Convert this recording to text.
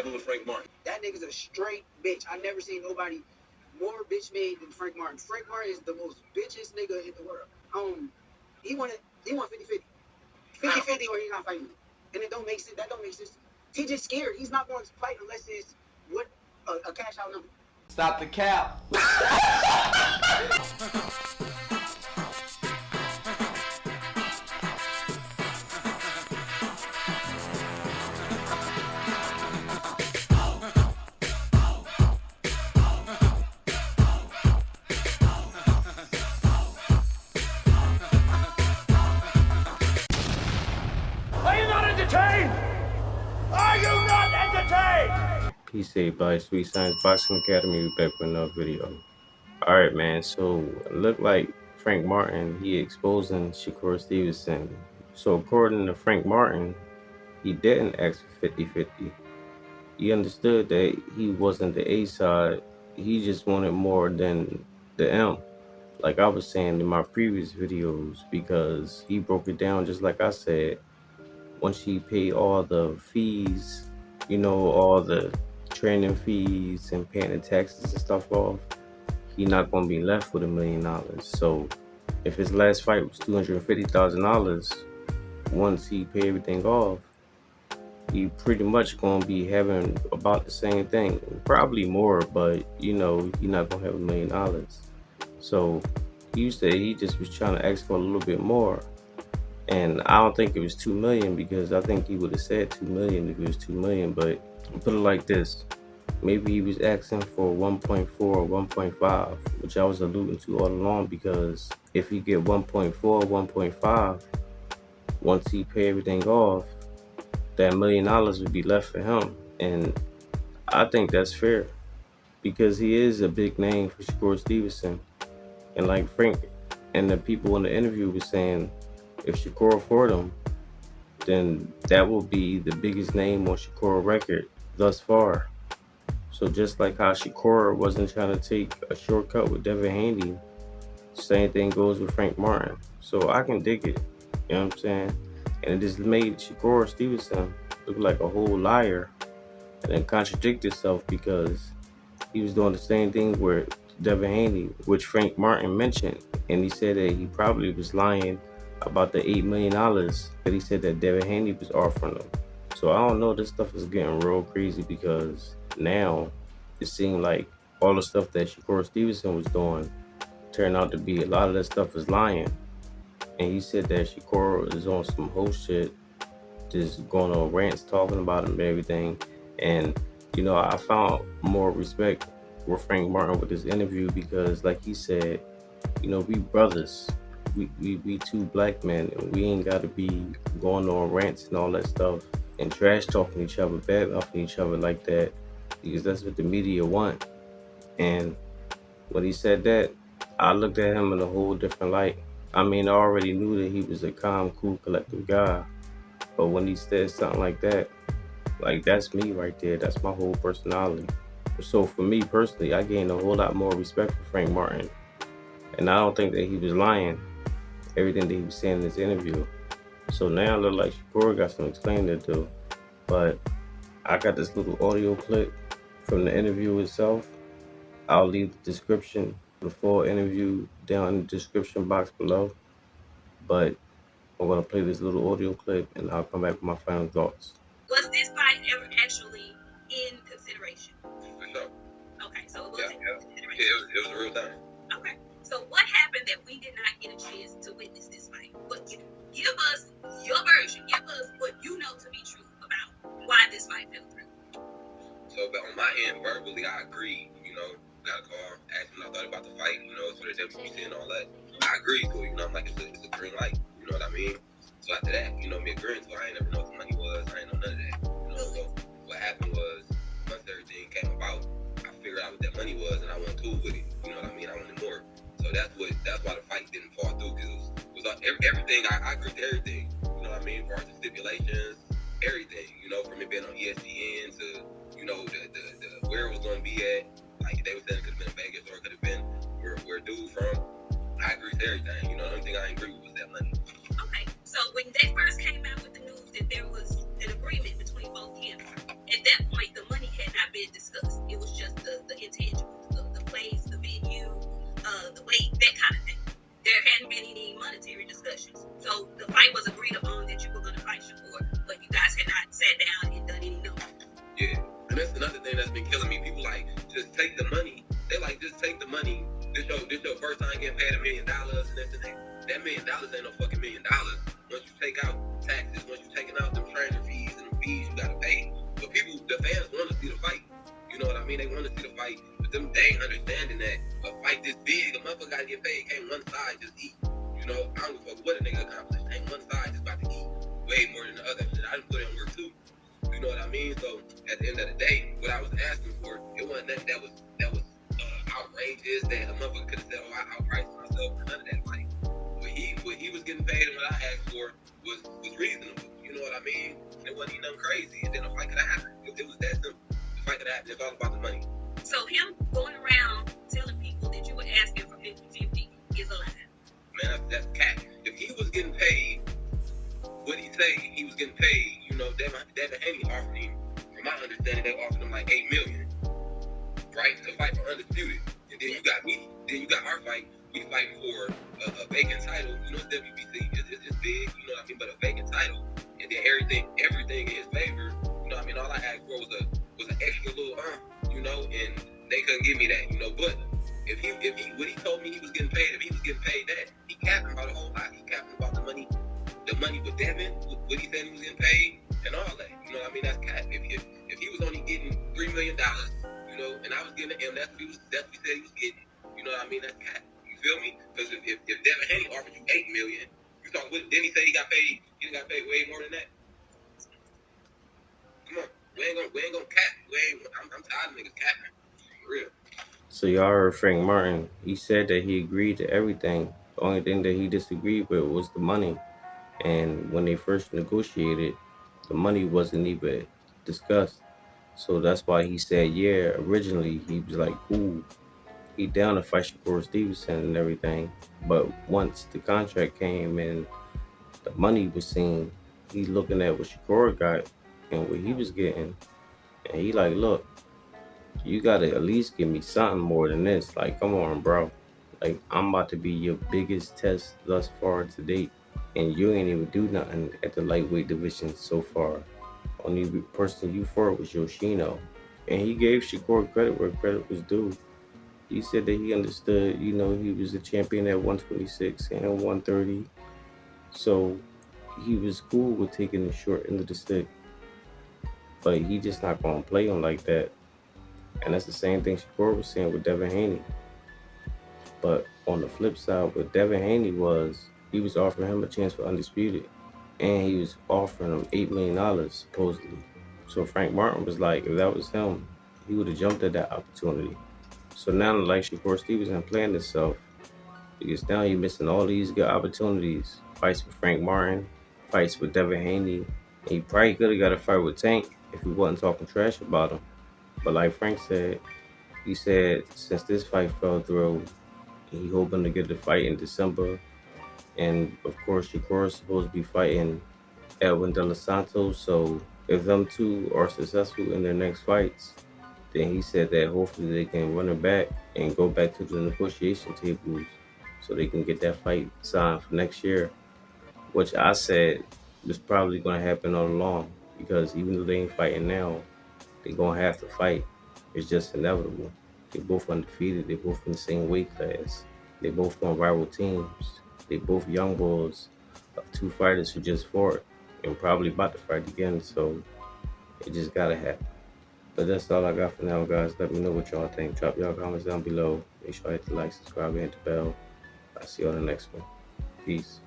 happened with Frank Martin? That nigga's a straight bitch. I never seen nobody more bitch made than Frank Martin. Frank Martin is the most bitchest nigga in the world. He wanted 50-50. 50-50 or he's not fighting. And it don't make sense. That don't make sense. He just scared. He's not going to fight unless it's what a cash out number. Stop the cap. Peace saved by Sweet Science Boxing Academy. We're back with another video. Alright, man. So it looked like Frank Martin, he exposing Shakur Stevenson. So according to Frank Martin, he didn't ask for 50-50. He understood that he wasn't the A side. He just wanted more than the M. Like I was saying in my previous videos, because he broke it down just like I said. Once he paid all the fees, you know, all the training fees and paying the taxes and stuff off, he not gonna be left with $1 million. So if his last fight was $250,000, once he pay everything off, he pretty much gonna be having about the same thing, probably more, but you know, he not gonna have $1 million. So he said he just was trying to ask for a little bit more. And I don't think it was 2 million, because I think he would have said 2 million if it was 2 million. But put it like this, maybe he was asking for 1.4 or 1.5, which I was alluding to all along, because if he get 1.4 or 1.5, once he pay everything off, that $1 million would be left for him. And I think that's fair, because he is a big name for Shakur Stevenson. And like Frank and the people in the interview was saying, if Shakur afford him, then that will be the biggest name on Shakur record thus far. So just like how Shakur wasn't trying to take a shortcut with Devin Haney, same thing goes with Frank Martin. So I can dig it, you know what I'm saying? And it just made Shakur Stevenson look like a whole liar and then contradict himself, because he was doing the same thing with Devin Haney, which Frank Martin mentioned, and he said that he probably was lying about the $8 million that he said that Devin Haney was offering him. So I don't know, this stuff is getting real crazy, because now it seemed like all the stuff that Shakur Stevenson was doing turned out to be a lot of that stuff is lying. And he said that Shakur is on some whole shit, just going on rants talking about him and everything. And you know, I found more respect with Frank Martin with this interview, because like he said, you know, we brothers. We two black men, and we ain't gotta be going on rants and all that stuff and trash talking each other, bad mouthing each other like that, because that's what the media want. And when he said that, I looked at him in a whole different light. I mean, I already knew that he was a calm, cool, collective guy, but when he said something like that, like, that's me right there. That's my whole personality. So for me personally, I gained a whole lot more respect for Frank Martin, and I don't think that he was lying, everything that he was saying in this interview. So now it looks like Shakur got some explaining to do. But I got this little audio clip from the interview itself. I'll leave the description, the full interview, down in the description box below. But I'm gonna play this little audio clip, and I'll come back with my final thoughts. Was this fight ever actually in consideration? For sure. Okay, so it was in consideration. Yeah, it was a real thing. Okay, so what happened that we did not get a chance to witness this fight? But give us your version. Give us what you know to be true about why this fight fell through. So, but on my end, verbally, I agreed. You know, got a call, asked me what I thought about the fight. You know, for the WBC and all that. I agreed to it. You know, I'm like, it's a green light. You know what I mean? So after that, you know, me agreeing to it, I ain't never know what the money was. I ain't know none of that. You know, so what happened was, once everything came about, I figured out what that money was, and I wasn't cool with it. You know what I mean? I wanted more. So that's why the fight didn't fall through, because it was everything. I agreed to everything. You know what I mean? As far as the stipulations, everything. You know, from it being on ESPN to, you know, the where it was going to be at. Like they were saying, it could have been Vegas, or it could have been where dude from. I agreed to everything. You know, the only thing I didn't agree with was that money. Okay, so when they first came out with the news that there was an agreement between both camps, at that point the money paid $1 million and this and that. That $1 million ain't no fucking $1 million. Once you take out taxes, once you taking out them trainer fees and the fees you gotta pay. But people, the fans want to see the fight. You know what I mean? They want to see the fight. But them, they ain't understanding that a fight this big, a motherfucker gotta get paid. Can't one side just eat. You know, I don't give a fuck what a nigga accomplished. Ain't one side just about to eat way more than the other. And I done put in work too. You know what I mean? So at the end of the day, what I was asking for, it wasn't nothing that was outrageous that a motherfucker could have said, oh, I outpriced myself or none of that. Like what he was getting paid and what I asked for was reasonable. You know what I mean? And it wasn't even nothing crazy. And then a fight could have happened. It was that simple. The fight could have happened. It's all about the money. So him going around telling people that you were asking for 50-50 is a lie. Man, that's cat. If he was getting paid, what he say he was getting paid, you know, Devin Haney offered him, from my understanding, they offered him like $8 million, right, to fight for Undisputed. And then you got me, then you got our fight. We fighting for a vacant title. You know, it's WBC. It's big, you know what I mean, but a vacant title. And then everything in his favor. You know what I mean? All I asked for was an extra little, you know, and they couldn't give me that, you know. But if he what he told me he was getting paid, if he was getting paid that, he capping about a whole lot. He capping about the money with Devin, what he said he was getting paid, and all that. You know what I mean? That's cap. If he was only getting $3 million, you know, and I was getting him, that's what he said he was getting. You know what I mean? That's cap. You feel me? Because if Devin Haney offered you $8 million, you talk. Didn't he say he got paid? He got paid way more than that. Come on, we ain't gonna cap. I'm tired of niggas capping. For real. So y'all heard Frank Martin. He said that he agreed to everything. The only thing that he disagreed with was the money. And when they first negotiated, the money wasn't even discussed. So that's why he said, yeah, originally he was like, cool, he down to fight Shakur Stevenson and everything. But once the contract came and the money was seen, he looking at what Shakur got and what he was getting. And he like, look, you gotta at least give me something more than this. Like, come on, bro. Like, I'm about to be your biggest test thus far to date. And you ain't even do nothing at the lightweight division so far. Only person you fought was Yoshino. And he gave Shakur credit where credit was due. He said that he understood, you know, he was a champion at 126 and 130. So he was cool with taking the short end of the stick. But he just not going to play him like that. And that's the same thing Shakur was saying with Devin Haney. But on the flip side, what Devin Haney was, he was offering him a chance for Undisputed. And he was offering him $8 million, supposedly. So Frank Martin was like, if that was him, he would have jumped at that opportunity. So now, like Shakur Stevenson playing himself, because now he's missing all these good opportunities. Fights with Frank Martin, fights with Devin Haney. And he probably could have got a fight with Tank if he wasn't talking trash about him. But like Frank said, he said since this fight fell through, he hoping to get the fight in December. And of course, Shakur is supposed to be fighting Edwin De Los Santos. So if them two are successful in their next fights, then he said that hopefully they can run it back and go back to the negotiation tables so they can get that fight signed for next year, which I said was probably going to happen all along because even though they ain't fighting now, they're going to have to fight. It's just inevitable. They both undefeated. They both in the same weight class. They both on rival teams. They both young bulls of two fighters who just fought and probably about to fight again. So it just got to happen. But that's all I got for now, guys. Let me know what y'all think. Drop y'all comments down below. Make sure I hit the like, subscribe, and hit the bell. I'll see you on the next one. Peace.